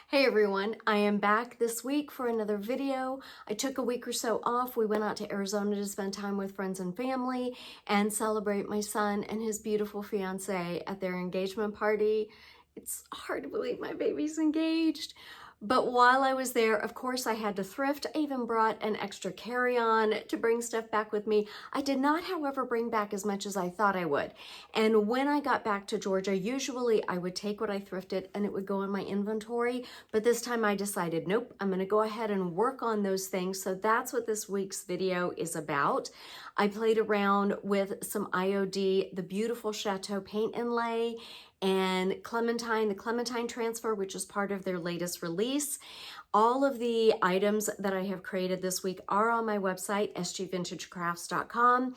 Hey everyone, I am back this week for another video. I took a week or so off. We went out to Arizona to spend time with friends and family and celebrate my son and his beautiful fiance at their engagement party. It's hard to believe my baby's engaged. But while I was there, of course, I had to thrift. I even brought an extra carry-on to bring stuff back with me. I did not, however, bring back as much as I thought I would. And when I got back to Georgia, usually I would take what I thrifted and it would go in my inventory. But this time I decided, nope, I'm going to go ahead and work on those things. So that's what this week's video is about. I played around with some IOD, the beautiful Chateau paint inlay, and the Clementine Transfer, which is part of their latest release. All of the items that I have created this week are on my website, sgvintagecrafts.com.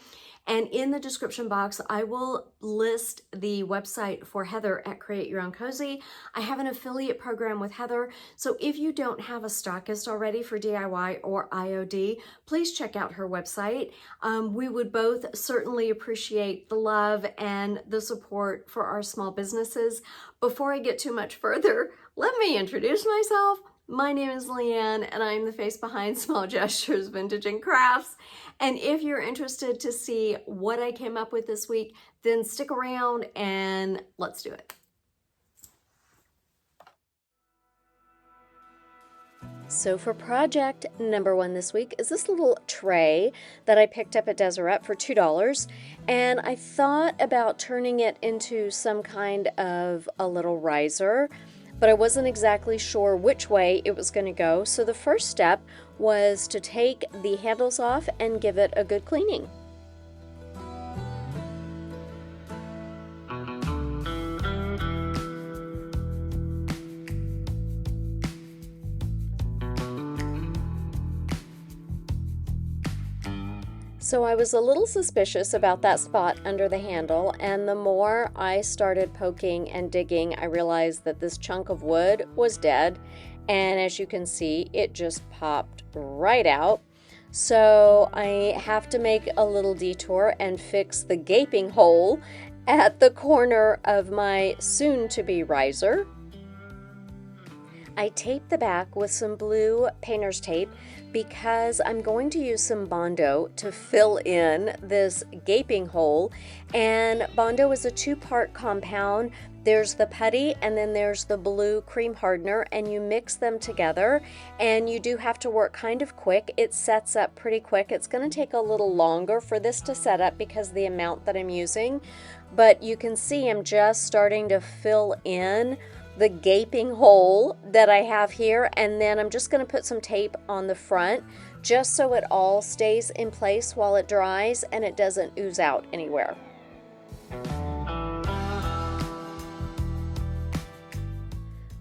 And in the description box, I will list the website for Heather at Create Your Own Cozy. I have an affiliate program with Heather, so if you don't have a stockist already for DIY or IOD, please check out her website. We would both certainly appreciate the love and the support for our small businesses. Before I get too much further, let me introduce myself. My name is Leanne, and I'm the face behind Small Gestures Vintage and Crafts. And if you're interested to see what I came up with this week, then stick around and let's do it. So for project number one this week is this little tray that I picked up at Deseret for $2. And I thought about turning it into some kind of a little riser, but I wasn't exactly sure which way it was going to go. So the first step was to take the handles off and give it a good cleaning. So I was a little suspicious about that spot under the handle, and the more I started poking and digging, I realized that this chunk of wood was dead, and as you can see, it just popped right out. So I have to make a little detour and fix the gaping hole at the corner of my soon-to-be riser. I taped the back with some blue painter's tape because I'm going to use some Bondo to fill in this gaping hole. And Bondo is a two-part compound. There's the putty and then there's the blue cream hardener, and you mix them together, and you do have to work kind of quick. It sets up pretty quick. It's going to take a little longer for this to set up because of the amount that I'm using, but you can see I'm just starting to fill in the gaping hole that I have here, and then I'm just going to put some tape on the front just so it all stays in place while it dries and it doesn't ooze out anywhere.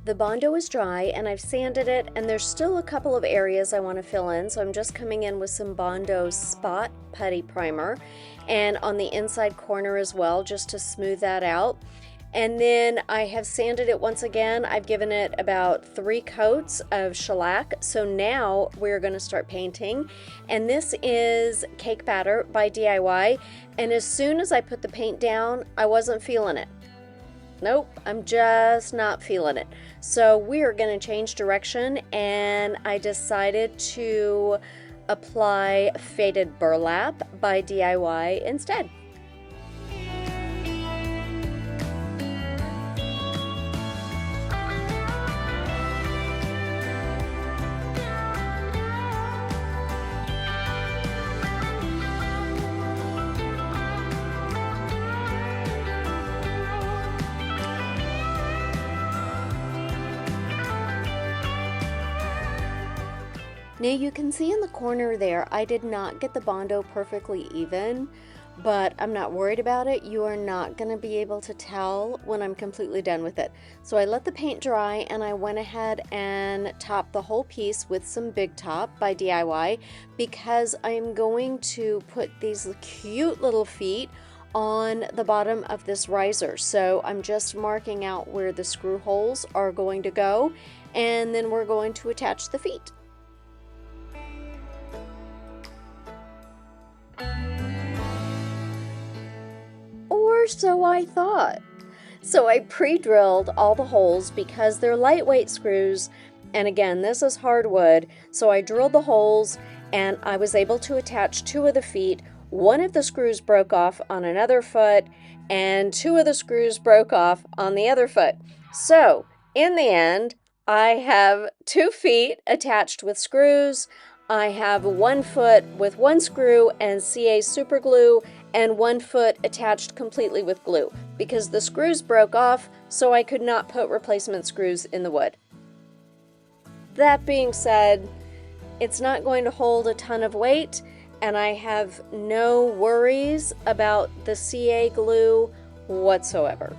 The Bondo is dry and I've sanded it, and there's still a couple of areas I want to fill in, so I'm just coming in with some Bondo Spot Putty Primer and on the inside corner as well, just to smooth that out. And then I have sanded it once again. I've given it about 3 coats of shellac. So now we're going to start painting. And this is Cake Batter by DIY. And as soon as I put the paint down, I wasn't feeling it. Nope, I'm just not feeling it. So we're going to change direction, and I decided to apply Faded Burlap by DIY instead. Now you can see in the corner there, I did not get the Bondo perfectly even, but I'm not worried about it. You are not going to be able to tell when I'm completely done with it. So I let the paint dry, and I went ahead and topped the whole piece with some Big Top by DIY because I'm going to put these cute little feet on the bottom of this riser. So I'm just marking out where the screw holes are going to go, and then we're going to attach the feet. Or so I thought. So I pre-drilled all the holes because they're lightweight screws, and again, this is hardwood, so I drilled the holes and I was able to attach 2 of the feet. One of the screws broke off on another foot, and 2 of the screws broke off on the other foot. So in the end, I have 2 feet attached with screws. I have 1 foot with 1 screw and CA super glue, and 1 foot attached completely with glue because the screws broke off, so I could not put replacement screws in the wood. That being said, it's not going to hold a ton of weight, and I have no worries about the CA glue whatsoever.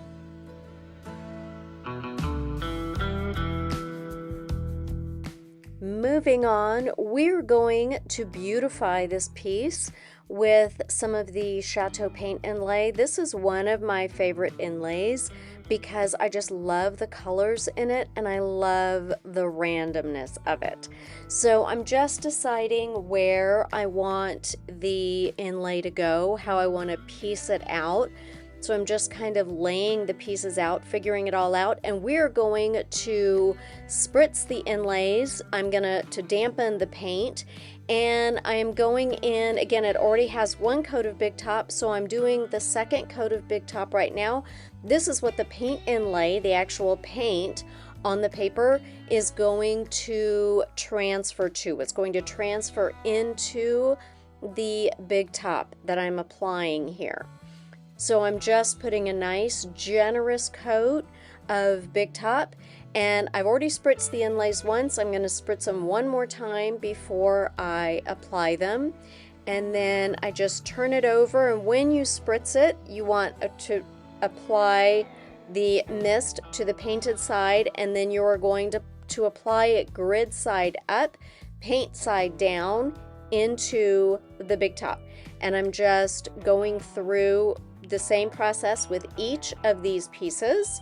Moving on, we're going to beautify this piece with some of the Chateau paint inlay. This is one of my favorite inlays because I just love the colors in it and I love the randomness of it. So I'm just deciding where I want the inlay to go, how I want to piece it out. So I'm just kind of laying the pieces out, figuring it all out, and we're going to spritz the inlays. I'm gonna to dampen the paint, and I am going in, again, it already has 1 coat of Big Top, so I'm doing the 2nd coat of Big Top right now. This is what the paint inlay, the actual paint on the paper, is going to transfer to. It's going to transfer into the Big Top that I'm applying here. So I'm just putting a nice generous coat of Big Top, and I've already spritzed the inlays once. I'm going to spritz them 1 more time before I apply them, and then I just turn it over, and when you spritz it, you want to apply the mist to the painted side, and then you're going to apply it grid side up, paint side down into the Big Top. And I'm just going through the same process with each of these pieces.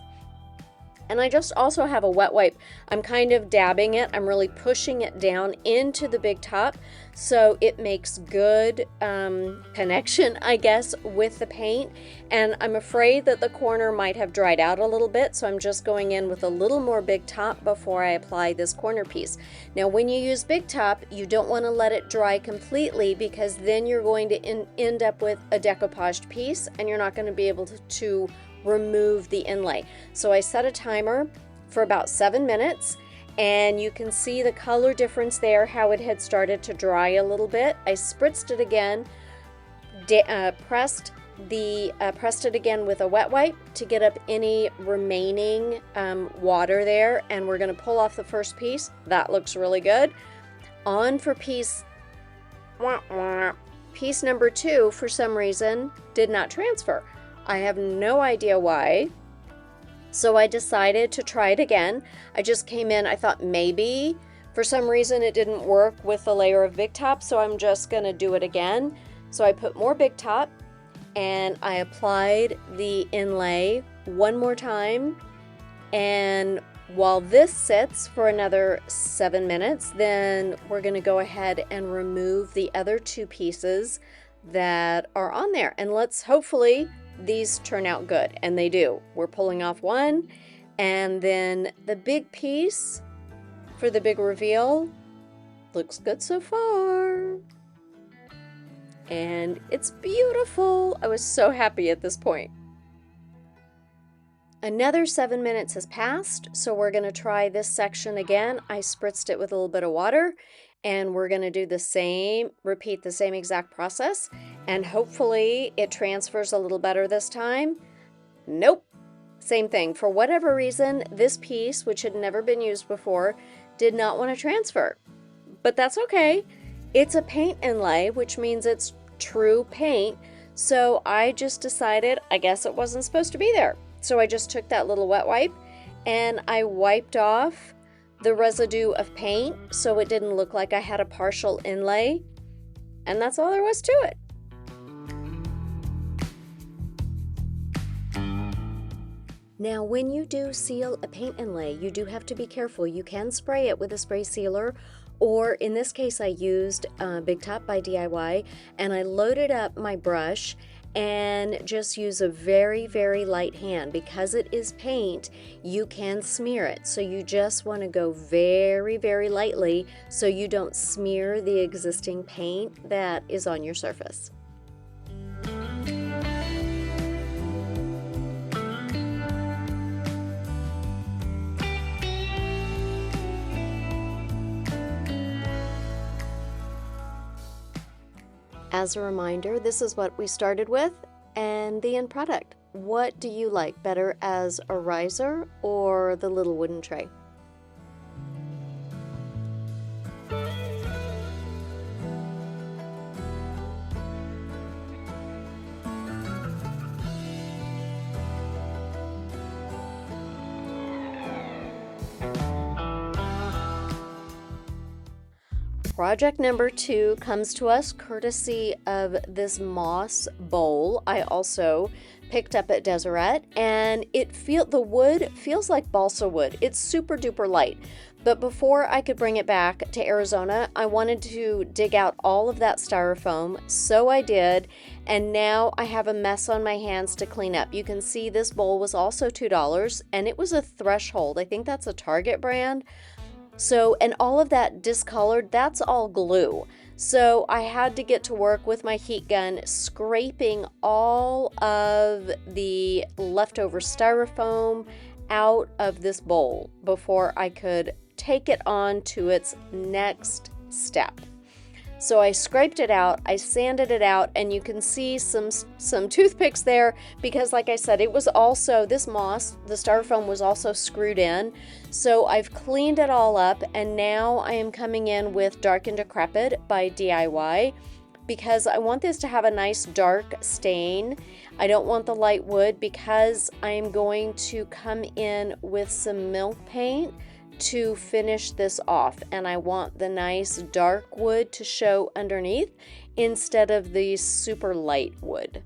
And I just also have a wet wipe. I'm kind of dabbing it. I'm really pushing it down into the Big Top so it makes good connection, I guess, with the paint. And I'm afraid that the corner might have dried out a little bit, so I'm just going in with a little more Big Top before I apply this corner piece. Now, when you use Big Top, you don't want to let it dry completely because then you're going to end up with a decoupaged piece and you're not going to be able to remove the inlay. So I set a timer for about 7 minutes, and you can see the color difference there, how it had started to dry a little bit. I spritzed it again, pressed it again with a wet wipe to get up any remaining water there, and we're going to pull off the first piece. That looks really good. On for piece number 2, for some reason, did not transfer. I have no idea why. So I decided to try it again. I just came in, I thought maybe for some reason it didn't work with the layer of Big Top, so I'm just gonna do it again. So I put more Big Top and I applied the inlay 1 more time. And while this sits for another 7 minutes, then we're gonna go ahead and remove the other 2 pieces that are on there. And let's hopefully these turn out good, and they do. We're pulling off 1, and then the big piece for the big reveal looks good so far. And it's beautiful. I was so happy at this point. Another 7 minutes has passed, so we're going to try this section again. I spritzed it with a little bit of water, and we're going to do the same, repeat the same exact process, and hopefully it transfers a little better this time. Nope. Same thing. For whatever reason, this piece, which had never been used before, did not want to transfer. But that's okay. It's a paint inlay, which means it's true paint, so I just decided I guess it wasn't supposed to be there. So I just took that little wet wipe and I wiped off the residue of paint so it didn't look like I had a partial inlay, and that's all there was to it. Now, when you do seal a paint inlay, you do have to be careful. You can spray it with a spray sealer, or in this case I used Big Top by DIY, and I loaded up my brush and just use a very, very light hand. Because it is paint, you can smear it. So you just want to go very, very lightly so you don't smear the existing paint that is on your surface. As a reminder, this is what we started with and the end product. What do you like better, as a riser or the little wooden tray? Project number 2 comes to us courtesy of this moss bowl I also picked up at Deseret, and the wood feels like balsa wood. It's super duper light. But before I could bring it back to Arizona, I wanted to dig out all of that styrofoam, so I did, and now I have a mess on my hands to clean up. You can see this bowl was also $2, and it was a Threshold. I think that's a Target brand. So, and all of that discolored, that's all glue. So I had to get to work with my heat gun, scraping all of the leftover styrofoam out of this bowl before I could take it on to its next step. So I scraped it out, I sanded it out, and you can see some toothpicks there because, like I said, it was also, this moss, the styrofoam was also screwed in. So I've cleaned it all up, and now I am coming in with Dark Decrepit by DIY because I want this to have a nice dark stain. I don't want the light wood because I'm going to come in with some milk paint to finish this off, and I want the nice dark wood to show underneath instead of the super light wood.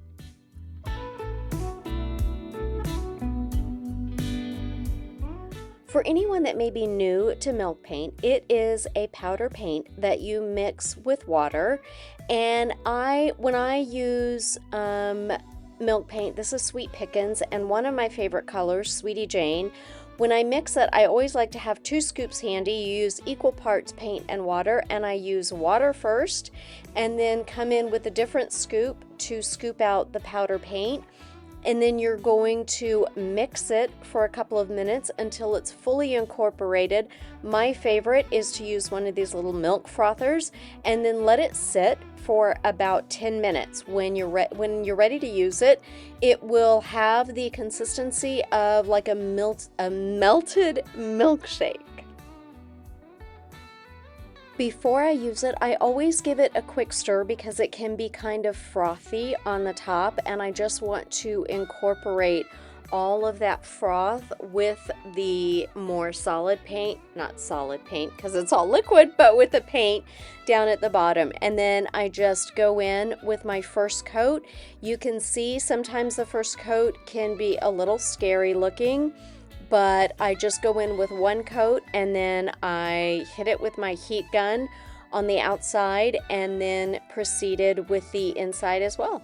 For anyone that may be new to milk paint, it is a powder paint that you mix with water, and when I use milk paint, this is Sweet Pickins, and one of my favorite colors, Sweetie Jane. When I mix it, I always like to have 2 scoops handy. You use equal parts paint and water, and I use water first and then come in with a different scoop to scoop out the powder paint. And then you're going to mix it for a couple of minutes until it's fully incorporated. My favorite is to use one of these little milk frothers and then let it sit for about 10 minutes. When you're ready to use it, it will have the consistency of like a melted milkshake. Before I use it, I always give it a quick stir because it can be kind of frothy on the top, and I just want to incorporate all of that froth with the more solid paint, not solid paint because it's all liquid, but with the paint down at the bottom. And then I just go in with my first coat. You can see sometimes the first coat can be a little scary looking, but I just go in with one coat and then I hit it with my heat gun on the outside and then proceeded with the inside as well.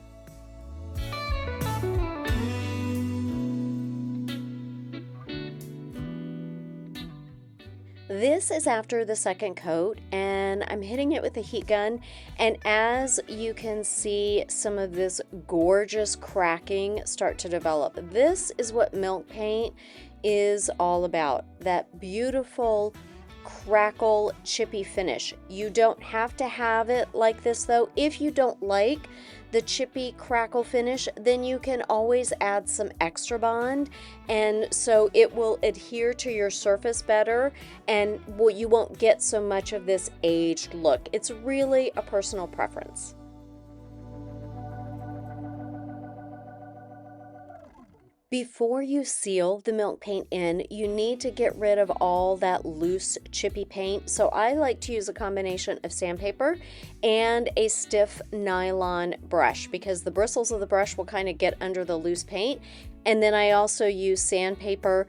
This is after the second coat, and I'm hitting it with the heat gun, and as you can see, some of this gorgeous cracking start to develop. This is what milk paint is all about, that beautiful crackle chippy finish. You don't have to have it like this though. If you don't like the chippy crackle finish, then you can always add some extra bond, and so it will adhere to your surface better, and you won't get so much of this aged look. It's really a personal preference. Before you seal the milk paint in, you need to get rid of all that loose chippy paint. So I like to use a combination of sandpaper and a stiff nylon brush because the bristles of the brush will kind of get under the loose paint. And then I also use sandpaper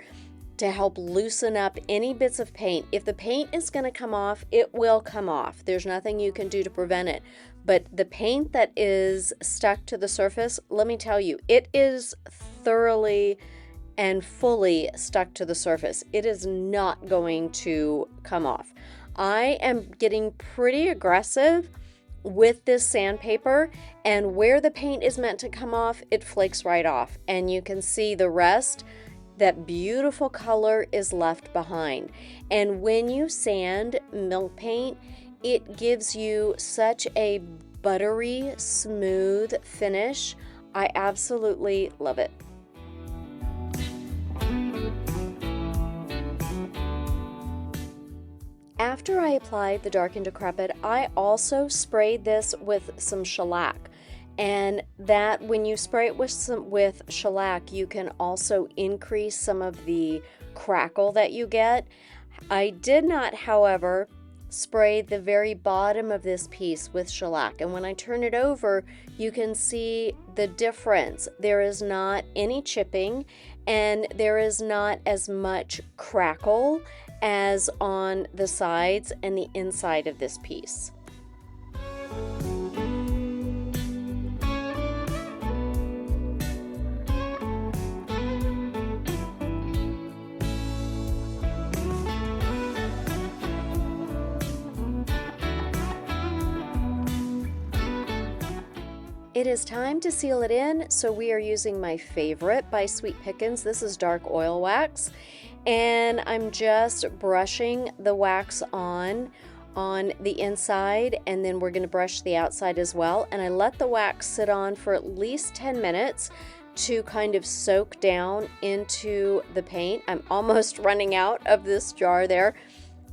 to help loosen up any bits of paint. If the paint is going to come off, it will come off. There's nothing you can do to prevent it. but the paint that is stuck to the surface, let me tell you, it is thoroughly and fully stuck to the surface. It is not going to come off. I am getting pretty aggressive with this sandpaper, and where the paint is meant to come off, it flakes right off, and you can see the rest. That beautiful color is left behind. And when you sand milk paint, it gives you such a buttery, smooth finish. I absolutely love it. After I applied the Dark Decrepit, I also sprayed this with some shellac. And that when you spray it with shellac, you can also increase some of the crackle that you get. I did not, however, spray the very bottom of this piece with shellac. And when I turn it over, you can see the difference. There is not any chipping, and there is not as much crackle as on the sides and the inside of this piece. It is time to seal it in, so we are using my favorite by Sweet Pickins. This is dark oil wax, and I'm just brushing the wax on the inside, and then we're going to brush the outside as well. And I let the wax sit on for at least 10 minutes to kind of soak down into the paint. I'm almost running out of this jar there,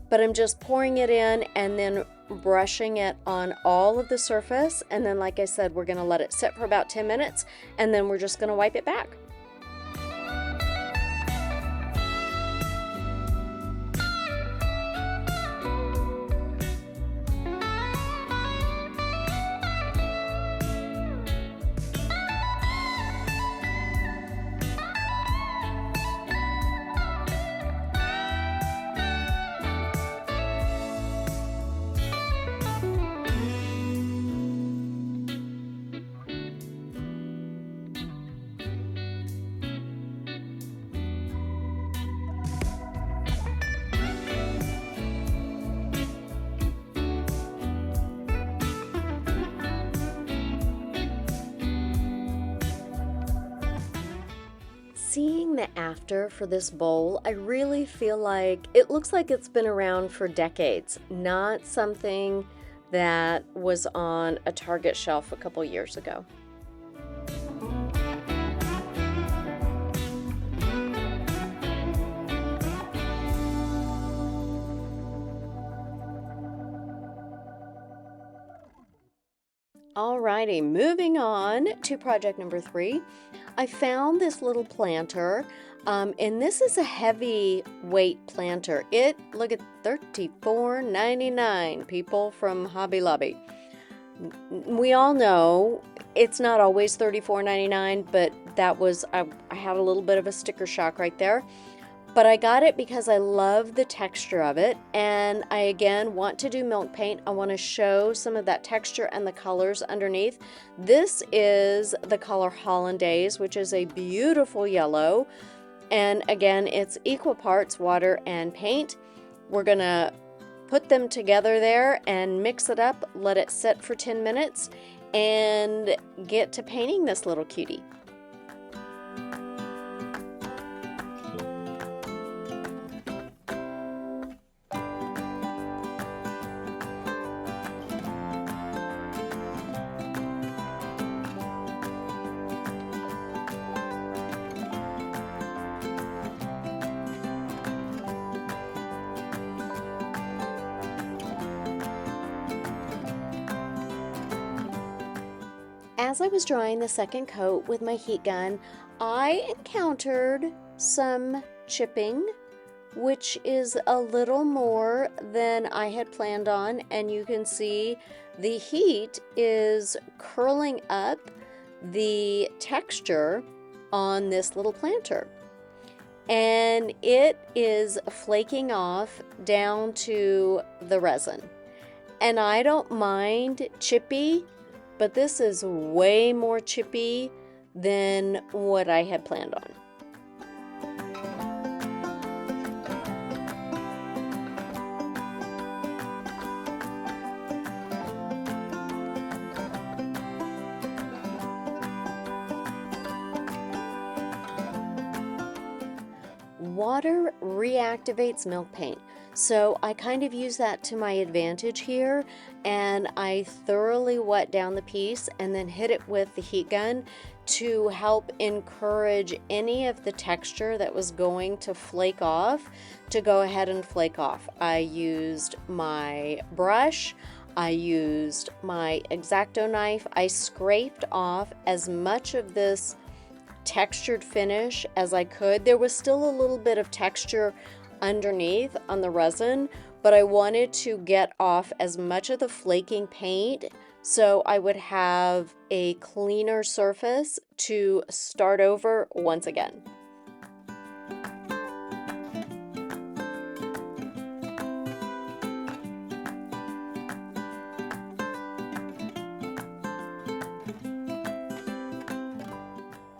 but I'm just pouring it in and then brushing it on all of the surface. And then, like I said, we're going to let it sit for about 10 minutes, and then we're just going to wipe it back. Seeing the after for this bowl, I really feel like it looks like it's been around for decades, not something that was on a Target shelf a couple years ago. Alrighty, moving on to project number 3. I found this little planter, and this is a heavy weight planter. Look at $34.99, people from Hobby Lobby. We all know it's not always $34.99, but that was, I had a little bit of a sticker shock right there. But I got it because I love the texture of it, and I again want to do milk paint. I want to show some of that texture and the colors underneath. This is the color Hollandaise, which is a beautiful yellow, and again it's equal parts water and paint. We're gonna put them together there and mix it up, let it sit for 10 minutes, and get to painting this little cutie. As I was drying the second coat with my heat gun, I encountered some chipping, which is a little more than I had planned on, and you can see the heat is curling up the texture on this little planter, and it is flaking off down to the resin. And I don't mind chippy, but this is way more chippy than what I had planned on. Water reactivates milk paint, so I kind of use that to my advantage here, and I thoroughly wet down the piece and then hit it with the heat gun to help encourage any of the texture that was going to flake off to go ahead and flake off. I used my brush, I used my X-ACTO knife, I scraped off as much of this textured finish as I could. There was still a little bit of texture underneath on the resin, but I wanted to get off as much of the flaking paint so I would have a cleaner surface to start over once again.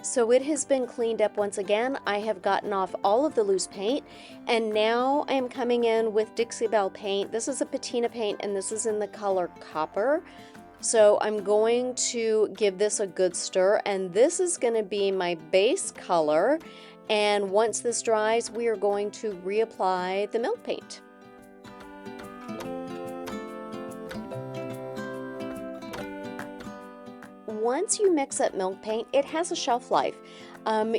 So it has been cleaned up once again. I have gotten off all of the loose paint, and now I am coming in with Dixie Belle paint. This is a patina paint, and this is in the color copper. So I'm going to give this a good stir, and this is going to be my base color. And once this dries, we are going to reapply the milk paint. Once you mix up milk paint, it has a shelf life.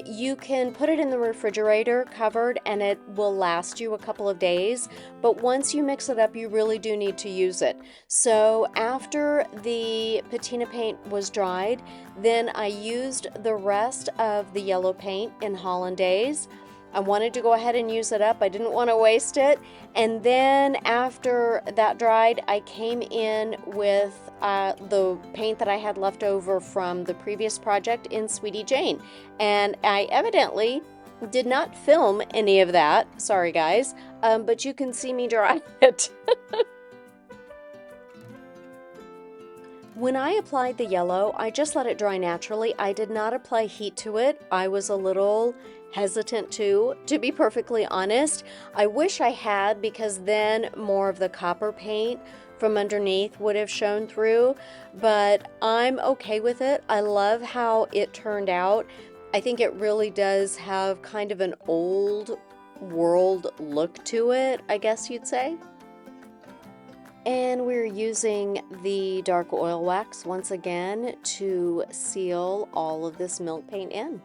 You can put it in the refrigerator covered and it will last you a couple of days, but once you mix it up, you really do need to use it. So after the patina paint was dried, then I used the rest of the yellow paint in Hollandaise. I wanted to go ahead and use it up. I didn't want to waste it. And then after that dried, I came in with the paint that I had left over from the previous project in Sweetie Jane. And I evidently did not film any of that. Sorry, guys. But you can see me dry it. When I applied the yellow, I just let it dry naturally. I did not apply heat to it. I was a little hesitant to be perfectly honest. I wish I had, because then more of the copper paint from underneath would have shown through, but I'm okay with it. I love how it turned out. I think it really does have kind of an old world look to it, I guess you'd say. And we're using the dark oil wax once again to seal all of this milk paint in.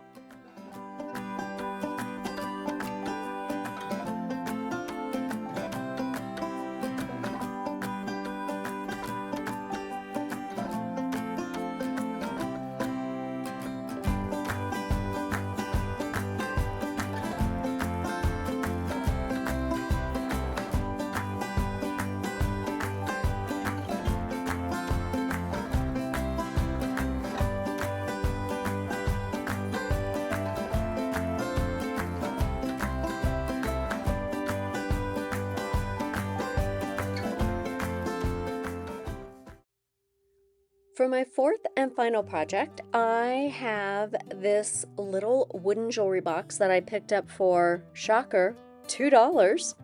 For my fourth and final project, I have this little wooden jewelry box that I picked up for, shocker, $2.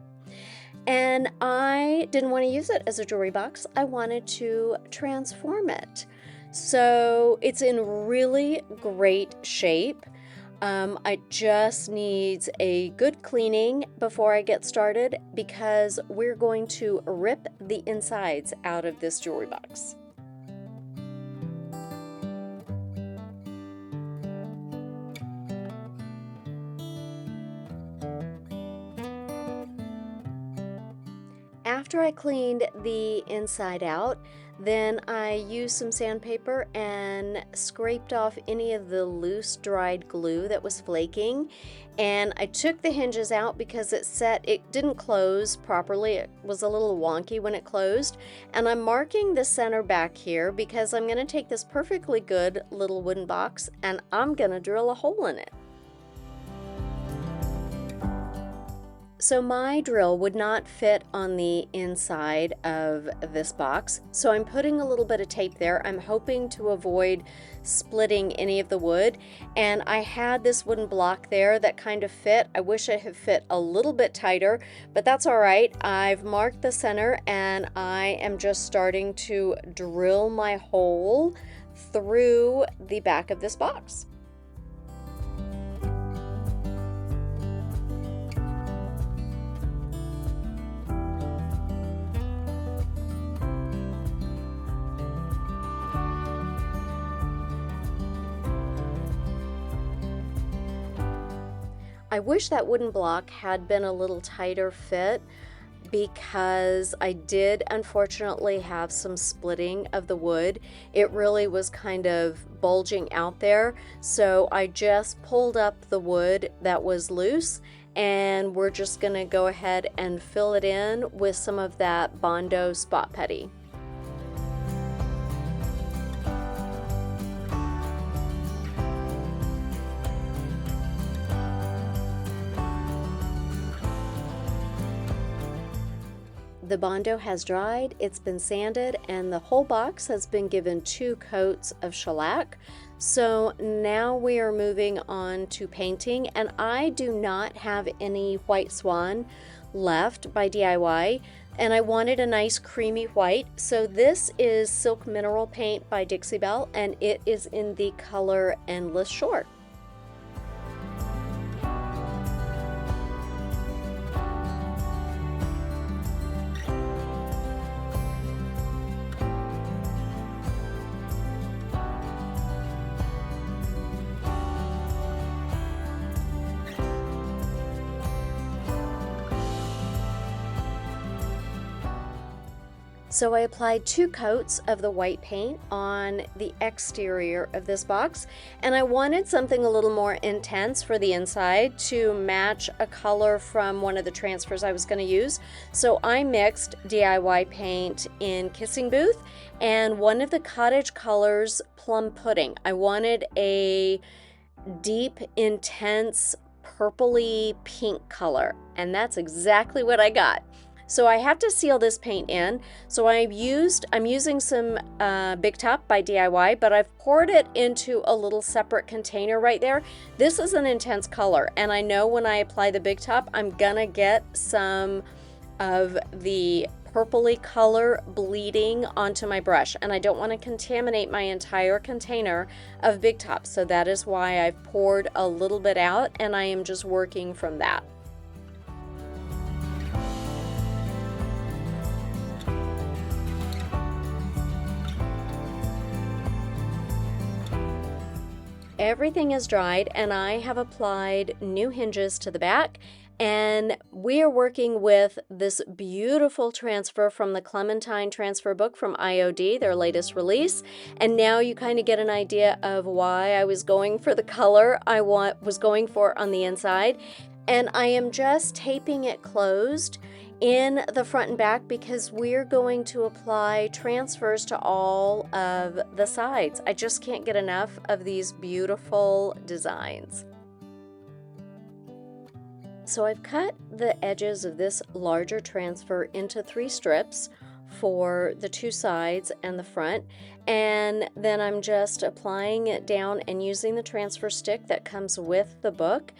And I didn't want to use it as a jewelry box. I wanted to transform it. So it's in really great shape. I just needs a good cleaning before I get started, because we're going to rip the insides out of this jewelry box. After I cleaned the inside out, then I used some sandpaper and scraped off any of the loose dried glue that was flaking. And I took the hinges out because it didn't close properly. It was a little wonky when it closed. And I'm marking the center back here because I'm going to take this perfectly good little wooden box and I'm going to drill a hole in it. So my drill would not fit on the inside of this box, so I'm putting a little bit of tape there. I'm hoping to avoid splitting any of the wood, and I had this wooden block there that kind of fit. I wish it had fit a little bit tighter, but that's all right. I've marked the center, and I am just starting to drill my hole through the back of this box. I wish that wooden block had been a little tighter fit, because I did unfortunately have some splitting of the wood. It really was kind of bulging out there, so I just pulled up the wood that was loose, and we're just gonna go ahead and fill it in with some of that Bondo spot putty. The Bondo has dried, it's been sanded, and the whole box has been given 2 coats of shellac. So now we are moving on to painting, and I do not have any white swan left by DIY, and I wanted a nice creamy white. So this is Silk Mineral Paint by Dixie Belle, and it is in the color Endless Shore. So I applied 2 coats of the white paint on the exterior of this box, and I wanted something a little more intense for the inside to match a color from one of the transfers I was going to use. So I mixed DIY paint in Kissing Booth and one of the cottage colors, Plum Pudding. I wanted a deep, intense, purpley pink color, and that's exactly what I got. So I have to seal this paint in. So I'm using some Big Top by DIY, but I've poured it into a little separate container right there. This is an intense color, and I know when I apply the Big Top, I'm gonna get some of the purpley color bleeding onto my brush, and I don't want to contaminate my entire container of Big Top. So that is why I've poured a little bit out, and I am just working from that. Everything is dried, and I have applied new hinges to the back, and we are working with this beautiful transfer from the Clementine Transfer book from IOD, their latest release. And now you kind of get an idea of why I was going for the color I was going for on the inside. And I am just taping it closed in the front and back because we're going to apply transfers to all of the sides. I just can't get enough of these beautiful designs. So I've cut the edges of this larger transfer into 3 strips for the 2 sides and the front, and then I'm just applying it down and using the transfer stick that comes with the book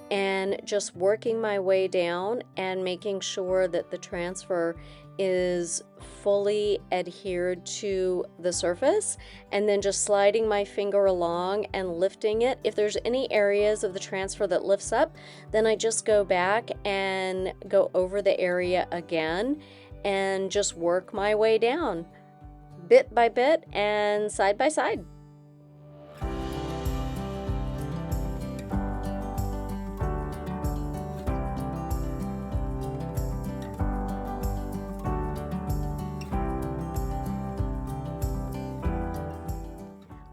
and just working my way down and making sure that the transfer is fully adhered to the surface, and then just sliding my finger along and lifting it. If there's any areas of the transfer that lifts up, then I just go back and go over the area again and just work my way down bit by bit and side by side.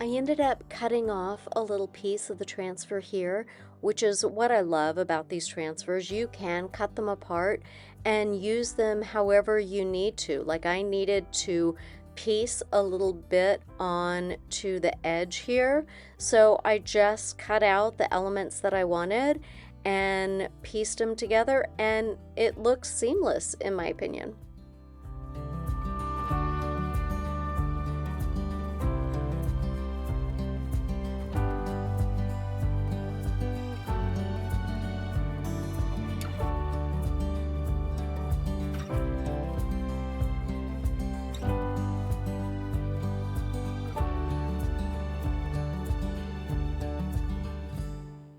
I ended up cutting off a little piece of the transfer here, which is what I love about these transfers. You can cut them apart and use them however you need to. Like I needed to piece a little bit on to the edge here, so I just cut out the elements that I wanted and pieced them together, and it looks seamless in my opinion.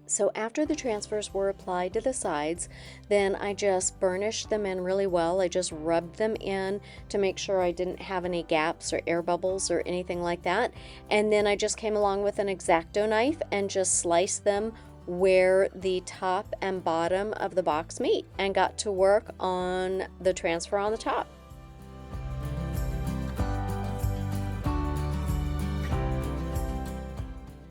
So after the transfers were applied to the sides, then I just burnished them in really well. I just rubbed them in to make sure I didn't have any gaps or air bubbles or anything like that. And then I just came along with an X-ACTO knife and just sliced them where the top and bottom of the box meet, and got to work on the transfer on the top.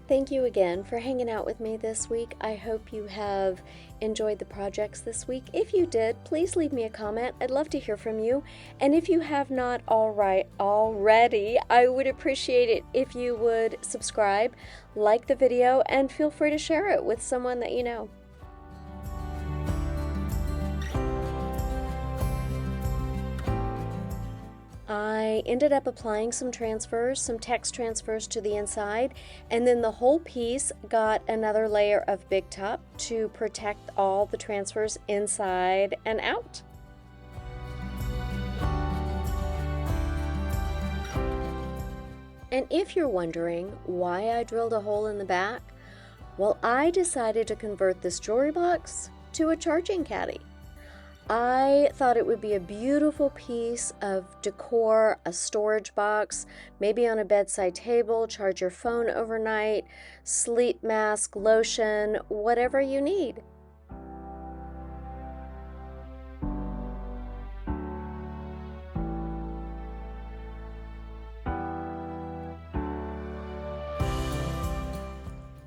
Thank you again for hanging out with me this week. I hope you have enjoyed the projects this week. If you did, please leave me a comment. I'd love to hear from you. And if you have not already, I would appreciate it if you would subscribe, like the video, and feel free to share it with someone that you know. I ended up applying some transfers, some text transfers to the inside, and then the whole piece got another layer of Big Top to protect all the transfers inside and out. And if you're wondering why I drilled a hole in the back, well, I decided to convert this jewelry box to a charging caddy. I thought it would be a beautiful piece of decor, a storage box, maybe on a bedside table, charge your phone overnight, sleep mask, lotion, whatever you need.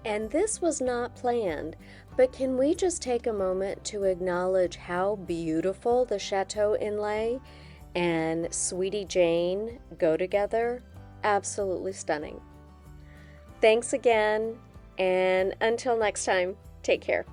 And this was not planned, but can we just take a moment to acknowledge how beautiful the Chateau inlay and Sweetie Jane go together? Absolutely stunning. Thanks again, and until next time, take care.